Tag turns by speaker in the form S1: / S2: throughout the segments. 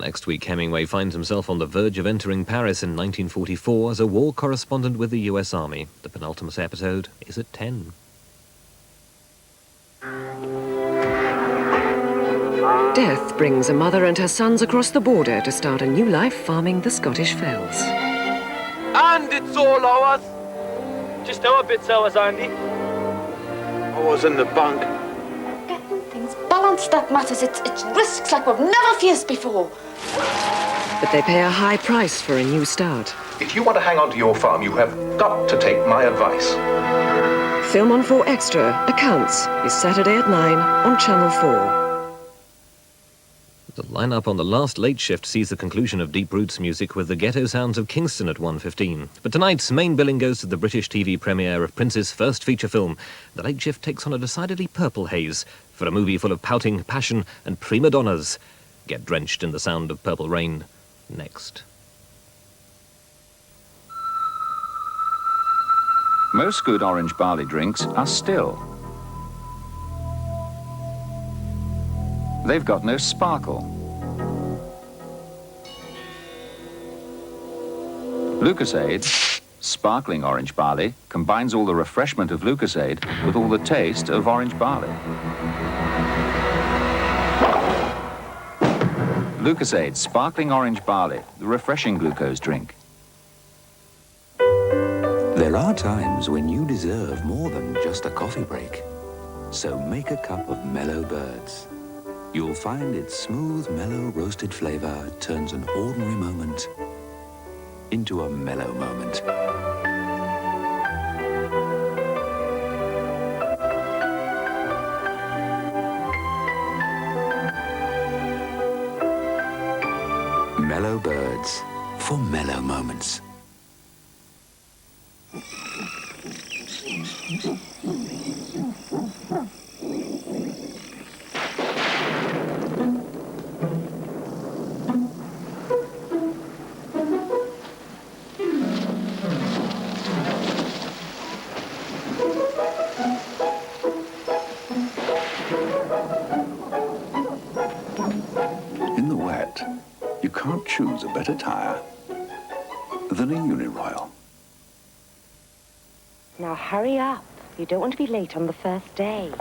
S1: Next week, Hemingway finds himself on the verge of entering Paris in 1944 as a war correspondent with the US Army. The penultimate episode is at 10.
S2: Death brings a mother and her sons across the border to start a new life farming the Scottish fells.
S3: And it's all ours. Just our bit's ours, Andy.
S4: I was in the bunk.
S5: Getting things balanced that matters. It's risks like we've never faced before.
S2: But they pay a high price for a new start.
S6: If you want to hang on to your farm, you have got to take my advice.
S2: Film on 4 Extra, Accounts, is Saturday at 9 on Channel 4.
S1: The lineup on the last late shift sees the conclusion of Deep Roots music with the ghetto sounds of Kingston at 1:15. But tonight's main billing goes to the British TV premiere of Prince's first feature film. The late shift takes on a decidedly purple haze for a movie full of pouting, passion and prima donnas. Get drenched in the sound of Purple Rain next.
S7: Most good orange barley drinks are still. They've got no sparkle. Lucasade, sparkling orange barley, combines all the refreshment of Lucasade with all the taste of orange barley. Lucasade, sparkling orange barley, the refreshing glucose drink.
S8: There are times when you deserve more than just a coffee break. So make a cup of Mellow Birds. You'll find its smooth, mellow, roasted flavor turns an ordinary moment into a mellow moment. Mellow Birds for mellow moments. In the wet, you can't choose a better tire than a Uniroyal.
S9: Now hurry up. You don't want to be late on the first day.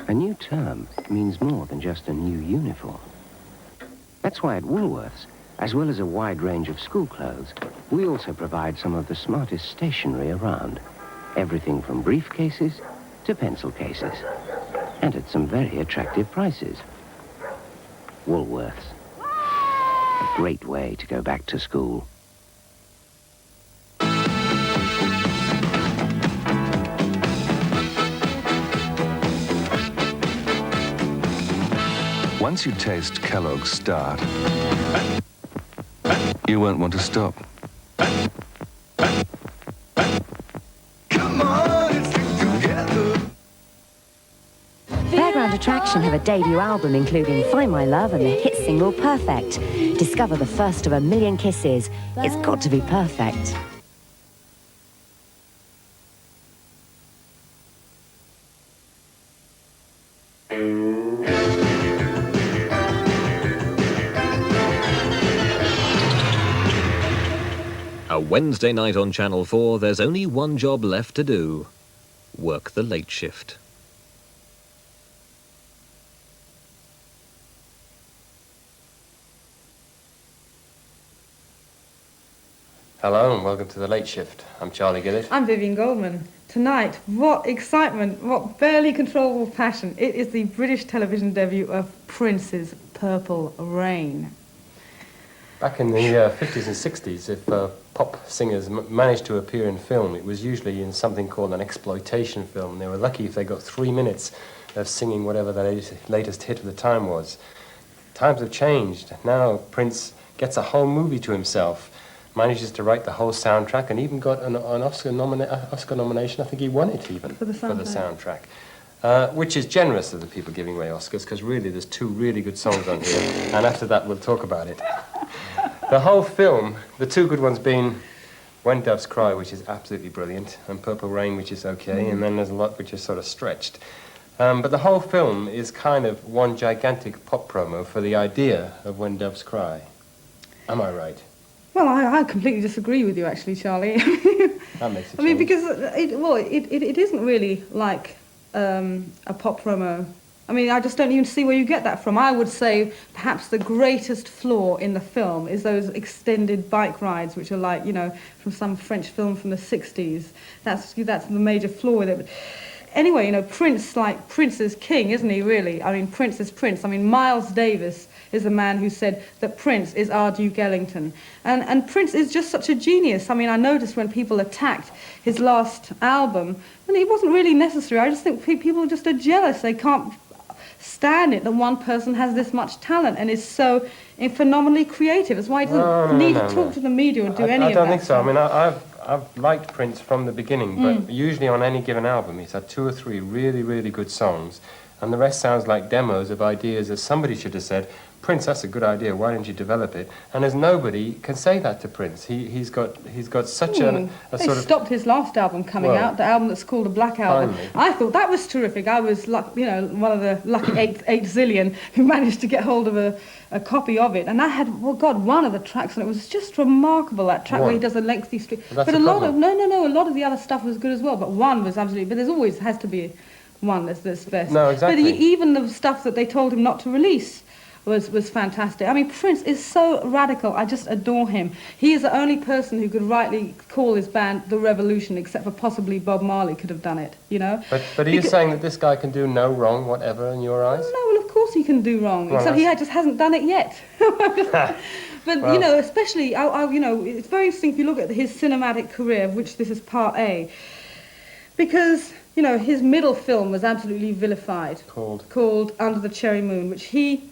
S10: A new term means more than just a new uniform. That's why at Woolworths, as well as a wide range of school clothes, we also provide some of the smartest stationery around. Everything from briefcases to pencil cases. And at some very attractive prices. Woolworths. A great way to go back to school.
S11: Once you taste Kellogg's Start, you won't want to stop.
S9: Fairground Attraction have a debut album including Find My Love and the hit single Perfect. Discover the first of a million kisses. It's got to be perfect.
S1: A Wednesday night on Channel 4, there's only one job left to do. Work the late shift.
S12: Hello and welcome to The Late Shift. I'm Charlie Gillett.
S13: I'm Vivian Goldman. Tonight, what excitement, what barely controllable passion. It is the British television debut of Prince's Purple Rain.
S12: Back in the 50s and 60s, if pop singers managed to appear in film, it was usually in something called an exploitation film. They were lucky if they got 3 minutes of singing whatever the latest hit of the time was. Times have changed. Now Prince gets a whole movie to himself, manages to write the whole soundtrack, and even got an Oscar nomination. I think he won it even
S13: for the soundtrack.
S12: Which is generous of the people giving away Oscars, because really there's 2 really good songs on here, and after that we'll talk about it. The whole film, the 2 good ones being When Doves Cry, which is absolutely brilliant, and Purple Rain, which is okay, and then there's a lot which is sort of stretched. But the whole film is kind of one gigantic pop promo for the idea of When Doves Cry. Am I right?
S13: Well, I completely disagree with you, actually, Charlie.
S12: That makes it
S13: I mean, because it isn't really like a pop promo. I mean, I just don't even see where you get that from. I would say perhaps the greatest flaw in the film is those extended bike rides, which are like, you know, from some French film from the 60s. That's the major flaw with it. But anyway, you know, Prince is king, isn't he, really? I mean, Prince is Prince. I mean, Miles Davis is the man who said that Prince is our Duke Ellington. And Prince is just such a genius. I mean, I noticed when people attacked his last album, and it wasn't really necessary. I just think people just are jealous. They can't stand it that one person has this much talent and is so phenomenally creative. That's why he doesn't need to talk to the media or do any of that.
S12: I don't think so. I mean, I've liked Prince from the beginning, but usually on any given album he's had 2 or 3 really, really good songs, and the rest sounds like demos of ideas that somebody should have said, Prince, that's a good idea, why don't you develop it? And as nobody can say that to Prince. He's got such a sort of...
S13: They stopped his last album coming out, the album that's called The Black Album.
S12: Finally.
S13: I thought that was terrific. I was, one of the lucky 8 zillion who managed to get hold of a copy of it. And that had, one of the tracks on it was just remarkable, that track where he does a lengthy street.
S12: But
S13: a lot of a lot of the other stuff was good as well, but one was absolutely... But there's always has to be one that's best.
S12: No, exactly.
S13: But even the stuff that they told him not to release was fantastic. I mean, Prince is so radical. I just adore him. He is the only person who could rightly call his band The Revolution, except for possibly Bob Marley could have done it, you know?
S12: But are you saying that this guy can do no wrong, whatever, in your eyes?
S13: No, well, of course he can do wrong, except he just hasn't done it yet. But, you know, especially, you know, it's very interesting if you look at his cinematic career, of which this is part A, because, you know, his middle film was absolutely vilified. Called Under the Cherry Moon, which he...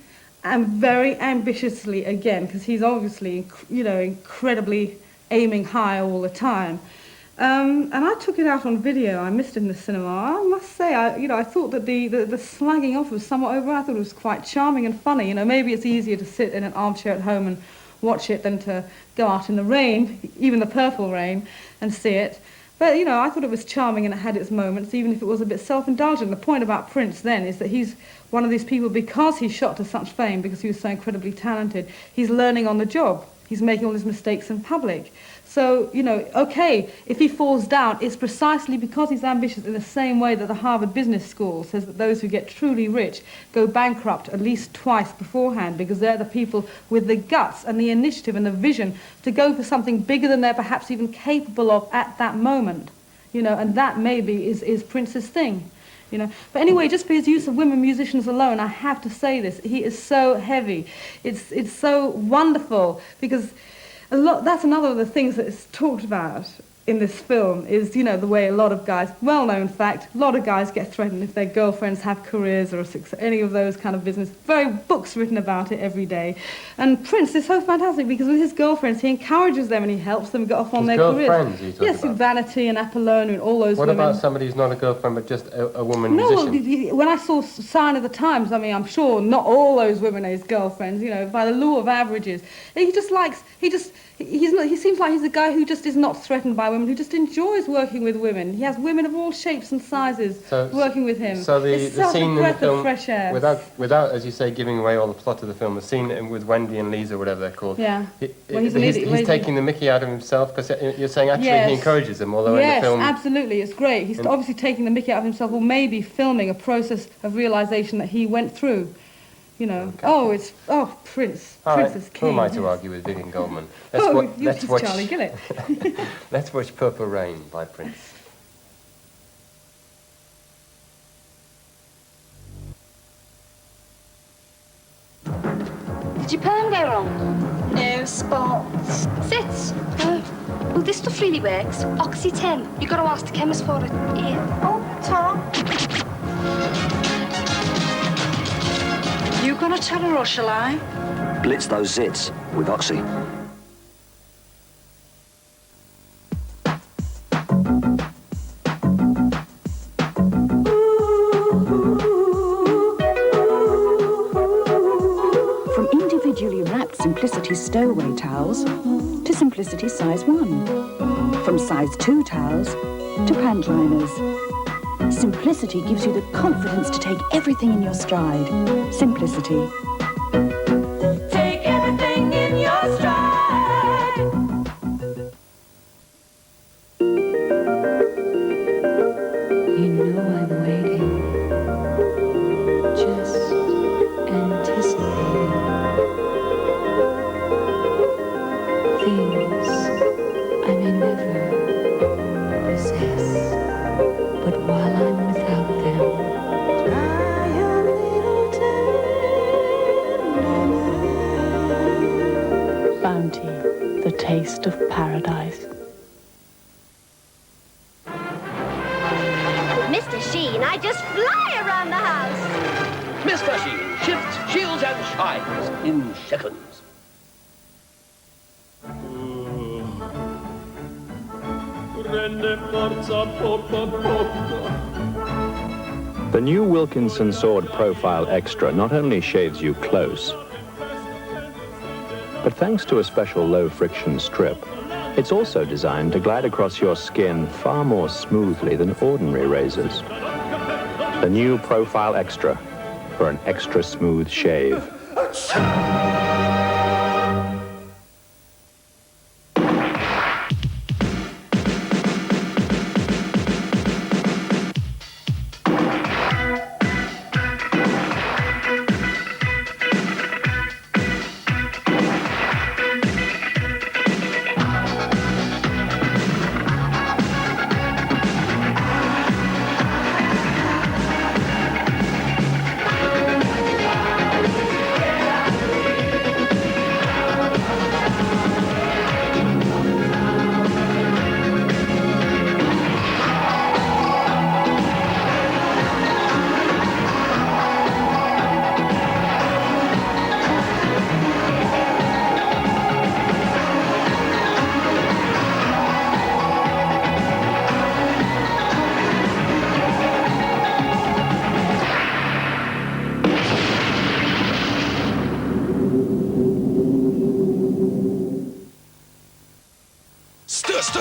S13: and very ambitiously, again, because he's obviously, you know, incredibly aiming high all the time. And I took it out on video. I missed it in the cinema. I must say, I thought that the slagging off was somewhat over. I thought it was quite charming and funny. You know, maybe it's easier to sit in an armchair at home and watch it than to go out in the rain, even the purple rain, and see it. But, you know, I thought it was charming and it had its moments, even if it was a bit self-indulgent. The point about Prince then is that he's one of these people, because he's shot to such fame, because he was so incredibly talented, he's learning on the job. He's making all his mistakes in public. So, you know, okay, if he falls down, it's precisely because he's ambitious, in the same way that the Harvard Business School says that those who get truly rich go bankrupt at least twice beforehand, because they're the people with the guts and the initiative and the vision to go for something bigger than they're perhaps even capable of at that moment. You know, and that maybe is Prince's thing. You know, but anyway, just for his use of women musicians alone, I have to say this: he is so heavy. It's so wonderful, because that's another of the things that is talked about in this film is, you know, the way a lot of guys, well-known fact, a lot of guys get threatened if their girlfriends have careers or any of those kind of business. Very books written about it every day. And Prince is so fantastic because with his girlfriends, he encourages them and he helps them get off on their careers.
S12: Girlfriends, you talk
S13: yes,
S12: about?
S13: Vanity and Apollonia and all those women.
S12: What about somebody who's not a girlfriend but just a woman musician?
S13: No, when I saw Sign of the Times, I mean, I'm sure not all those women are his girlfriends, you know, by the law of averages. He seems like he's a guy who just is not threatened by women, who just enjoys working with women. He has women of all shapes and sizes working with him.
S12: So the scene in the film,
S13: fresh air.
S12: without, as you say, giving away all the plot of the film, the scene with Wendy and Lisa, whatever they're called,
S13: yeah.
S12: He's taking the mickey out of himself, because you're saying actually he encourages them, although in the film...
S13: Yes, absolutely, it's great. He's obviously taking the mickey out of himself, or maybe filming a process of realisation that he went through. You know, okay. Prince is king.
S12: Who am I to argue with Vivian Goldman?
S13: Let's watch Charlie Gillett.
S12: Let's watch Purple Rain by Prince.
S5: Did your perm go wrong? No, spots. Sit. Well, this stuff really works. Oxy 10. You got to ask the chemist for it. Here. Oh, Tom.
S14: You gonna tell her or shall I?
S15: Blitz those zits with Oxy.
S14: From individually wrapped Simplicity stowaway towels to Simplicity size 1. From size 2 towels to pant liners. simplicity gives you the confidence to take everything in your stride. Simplicity.
S16: Take everything in your stride.
S9: You know I'm waiting, just anticipating things I may never possess, but while I'm without them, try a little tenderness.
S17: Bounty, the taste of paradise.
S18: Mr. Sheen, I just fly around the house.
S19: Mr. Sheen shifts, shields, and shines in seconds.
S20: The new Wilkinson Sword Profile Extra not only shaves you close, but thanks to a special low-friction strip, it's also designed to glide across your skin far more smoothly than ordinary razors. The new Profile Extra for an extra smooth shave.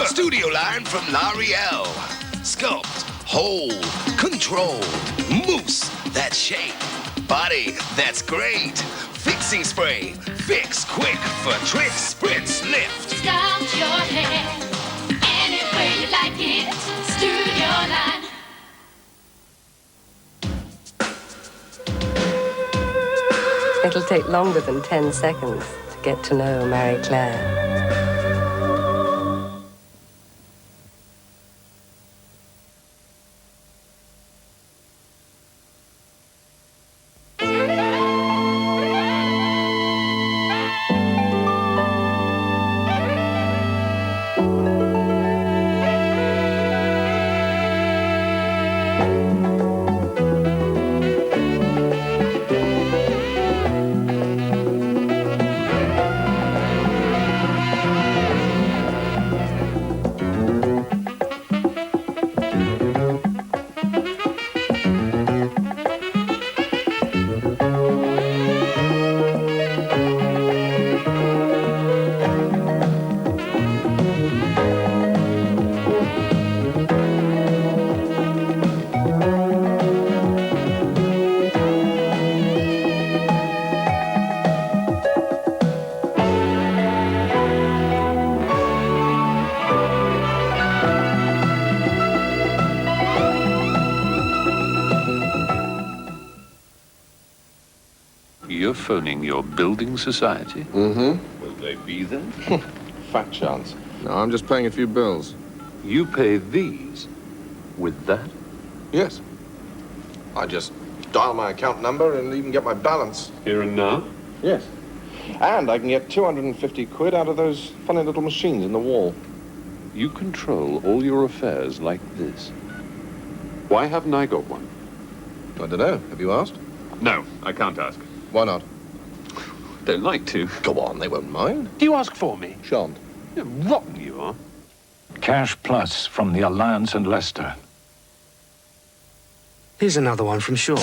S21: Studio line from L'Oreal. Sculpt, hold, control, mousse, that's shape. Body, that's great. Fixing spray, fix quick for tricks, spritz, lift.
S16: Sculpt your hair any way you like it. Studio line.
S2: It'll take longer than 10 seconds to get to know Mary Claire.
S11: You're phoning your building society?
S6: Mm-hmm.
S11: Will they be there?
S6: Fat chance. No, I'm just paying a few bills.
S11: You pay these with that?
S6: Yes. I just dial my account number and even get my balance.
S11: Here and now?
S6: Yes. And I can get 250 quid out of those funny little machines in the wall.
S11: You control all your affairs like this. Why haven't I got one?
S6: I don't know. Have you asked?
S11: No, I can't ask.
S6: Why not?
S11: Don't like to.
S6: Go on, they won't mind.
S11: Do you ask for me?
S6: Shan't.
S11: You're rotten, you are.
S22: Cash Plus from the Alliance and Leicester.
S10: Here's another one from Shaw.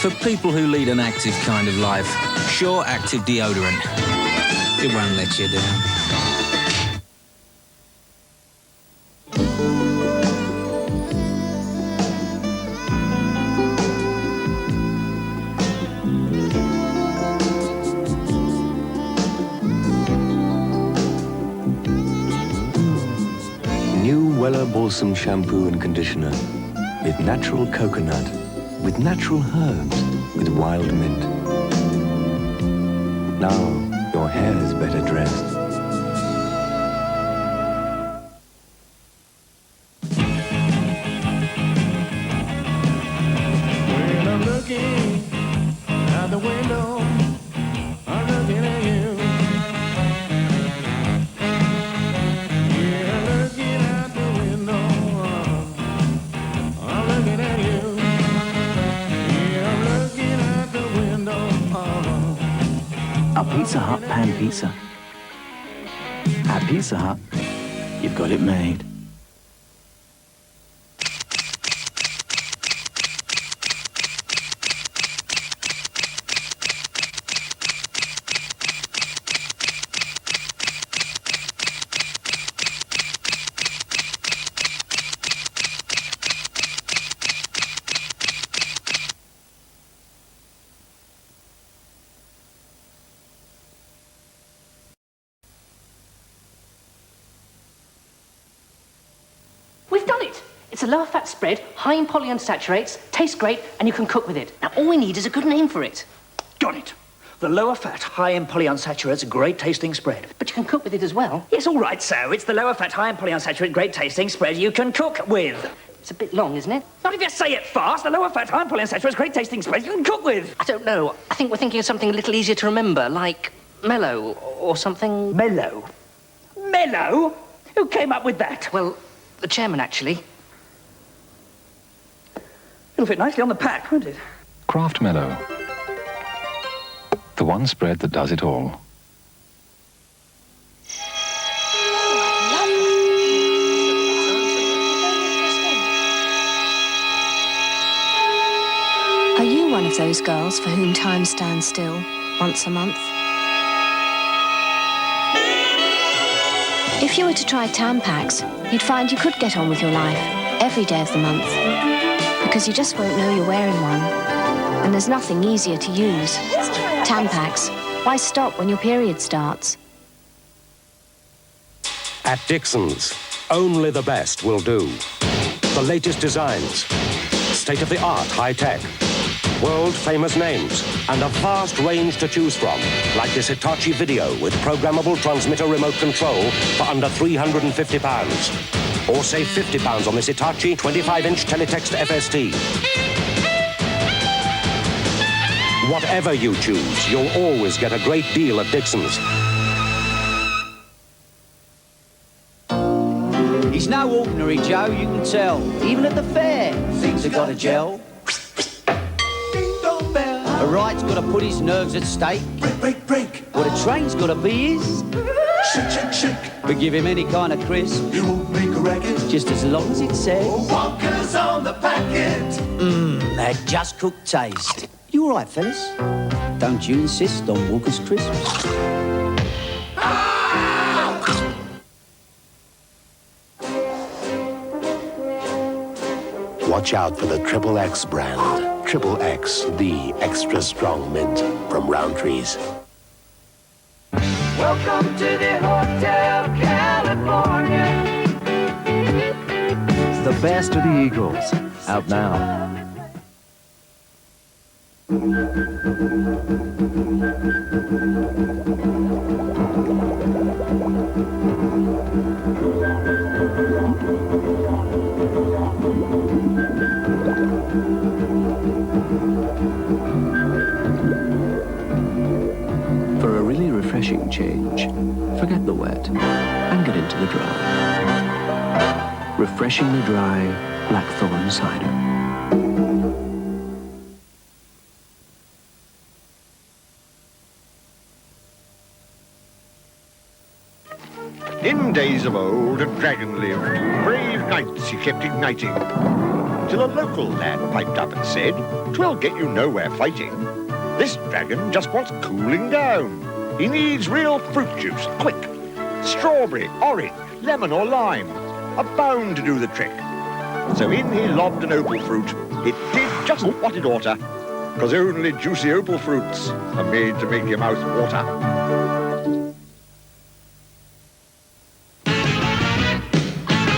S3: For people who lead an active kind of life, Sure Active Deodorant. It won't let you down.
S8: New Weller Balsam Shampoo and Conditioner with natural coconut, with natural herbs, with wild mint. Now your hair's better dressed.
S4: When I'm looking out the window, I'm looking at you. Yeah, I'm looking out the window, I'm looking at you. Yeah, I'm looking out the window.
S23: A Pizza Hut pan pizza. At Pizza Hut, you've got it made.
S19: We've done it! It's a lower-fat spread, high in polyunsaturates, tastes great, and you can cook with it. Now, all we need is a good name for it.
S15: Got it. The lower-fat, high-in polyunsaturates, great-tasting spread.
S19: But you can cook with it as well.
S15: Yes, all right, so it's the lower-fat, high-in polyunsaturated, great-tasting spread you can cook with.
S19: It's a bit long, isn't it?
S15: Not if you say it fast. The lower-fat, high-in polyunsaturated, great-tasting spread you can cook with.
S19: I don't know. I think we're thinking of something a little easier to remember, like mellow or something.
S15: Mellow? Mellow? Who came up with that?
S19: Well, the chairman, actually.
S15: It'll fit nicely on the pack, won't it?
S22: Kraft Mellow. The one spread that does it all.
S24: Are you one of those girls for whom time stands still once a month? If you were to try Tampax, you'd find you could get on with your life every day of the month, because you just won't know you're wearing one. And there's nothing easier to use. Tampax. Why stop when your period starts?
S25: At Dixon's, only the best will do. The latest designs, state-of-the-art high-tech, world-famous names, and a vast range to choose from, like this Hitachi Video with programmable transmitter remote control for under £350. Or save £50 on this Hitachi 25-inch teletext FST. Whatever you choose, you'll always get a great deal at Dixon's.
S26: He's no ordinary Joe, you can tell. Even at the fair, things have got a gel. A ride's got to put his nerves at stake. Break. What a train's got to be is... Shake. But give him any kind of crisp. He won't make a racket. Just as long as it says... Walkers on the packet. That just cooked taste. You all right, fellas? Don't you insist on Walker's crisps?
S27: Watch out for the Triple X brand. Triple X, the extra strong mint from Roundtree's.
S4: Welcome to the Hotel California.
S28: It's the best of the Eagles. Out now. For a really refreshing change, forget the wet and get into the dry. Refreshingly dry blackthorn cider.
S29: In days of old, a dragon lived. Brave knights he kept igniting.
S1: till a local lad piped up and said, "'Twill get you nowhere fighting. This dragon just wants cooling down. He needs real fruit juice, quick. Strawberry, orange, lemon or lime are bound to do the trick." So in he lobbed an opal fruit. It did just what it oughta, 'cause only juicy opal fruits are made to make your mouth water.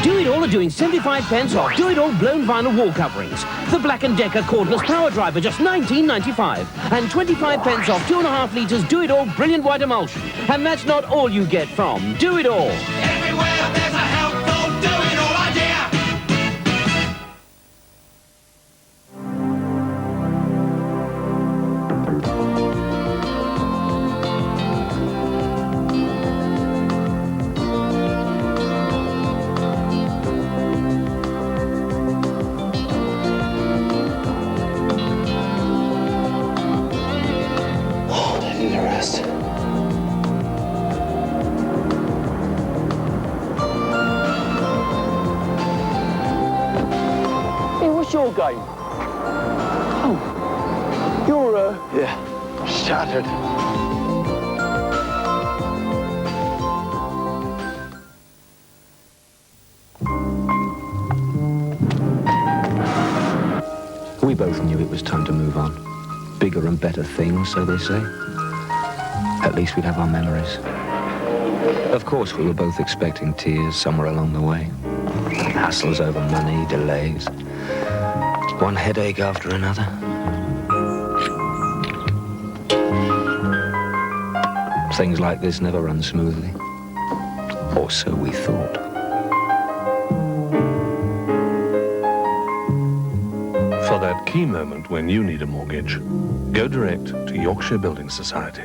S5: Do It All are doing 75 pence off Do It All blown vinyl wall coverings. The Black & Decker cordless power driver, just $19.95. And 25 pence off 2.5 litres Do It All brilliant white emulsion. And that's not all you get from Do It All.
S16: Everywhere there's a helpful Do It All idea.
S7: Your game? Oh, you're, yeah, shattered.
S28: We both knew it was time to move on. Bigger and better things, so they say. At least we'd have our memories. Of course, we were both expecting tears somewhere along the way. Hassles over money, delays. One headache after another. Things like this never run smoothly. Or so we thought.
S9: For that key moment when you need a mortgage, go direct to Yorkshire Building Society.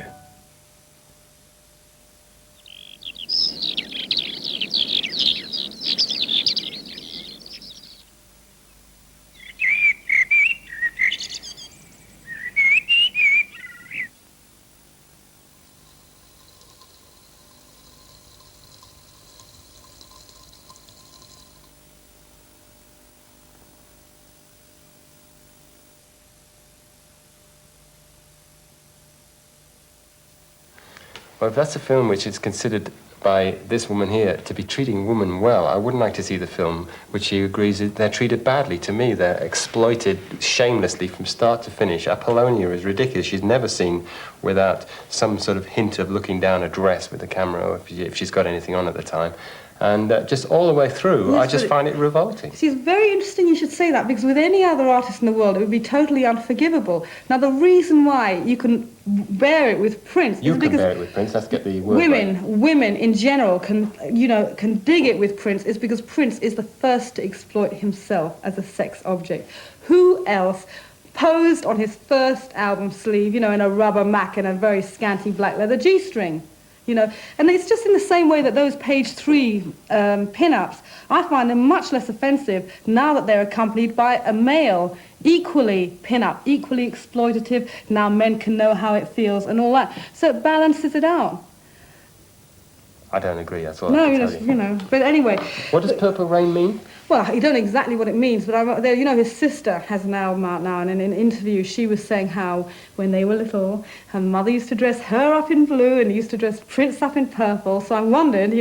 S12: Well, if that's a film which is considered by this woman here to be treating women well, I wouldn't like to see the film which she agrees that they're treated badly. To me, they're exploited shamelessly from start to finish. Apollonia is ridiculous. She's never seen without some sort of hint of looking down a dress with the camera, or if she's got anything on at the time. And just all the way through,
S13: Yes,
S12: I just find it revolting.
S13: See, it's very interesting you should say that, because with any other artist in the world, it would be totally unforgivable. Now, the reason why you can bear it with Prince
S12: You
S13: is
S12: can
S13: because
S12: bear it with Prince, let's get the word right.
S13: women in general can dig it with Prince, is because Prince is the first to exploit himself as a sex object. Who else posed on his first album sleeve, in a rubber Mac and a very scanty black leather G-string? And it's just in the same way that those page 3 pin-ups, I find them much less offensive now that they're accompanied by a male, equally pin-up, equally exploitative. Now men can know how it feels and all that. So it balances it out.
S12: I don't agree, that's all I can tell you.
S13: But anyway.
S12: What does Purple Rain mean?
S13: Well, I don't know exactly what it means, but his sister has an album out now, and in an interview she was saying how when they were little, her mother used to dress her up in blue and used to dress Prince up in purple. So I wondered,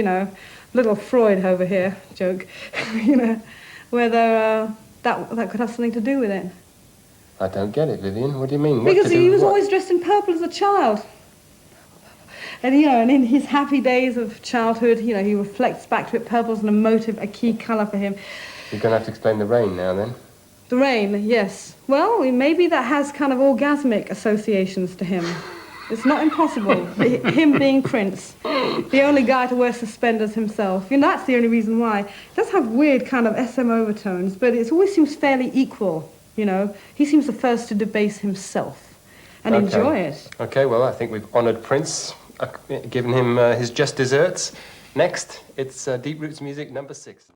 S13: little Freud over here joke, whether that could have something to do with it.
S12: I don't get it, Vivian. What do you mean?
S13: Because he was always dressed in purple as a child. And, and in his happy days of childhood, he reflects back to it. Purple's an emotive, a key colour for him.
S12: You're going to have to explain the rain now, then.
S13: The rain, yes. Well, maybe that has kind of orgasmic associations to him. It's not impossible. Him being Prince, the only guy to wear suspenders himself. That's the only reason why. It does have weird kind of SM overtones, but it always seems fairly equal, He seems the first to debase himself and enjoy it.
S12: Okay, well, I think we've honoured Prince. Given him his just desserts. Next, it's Deep Roots Music number 6.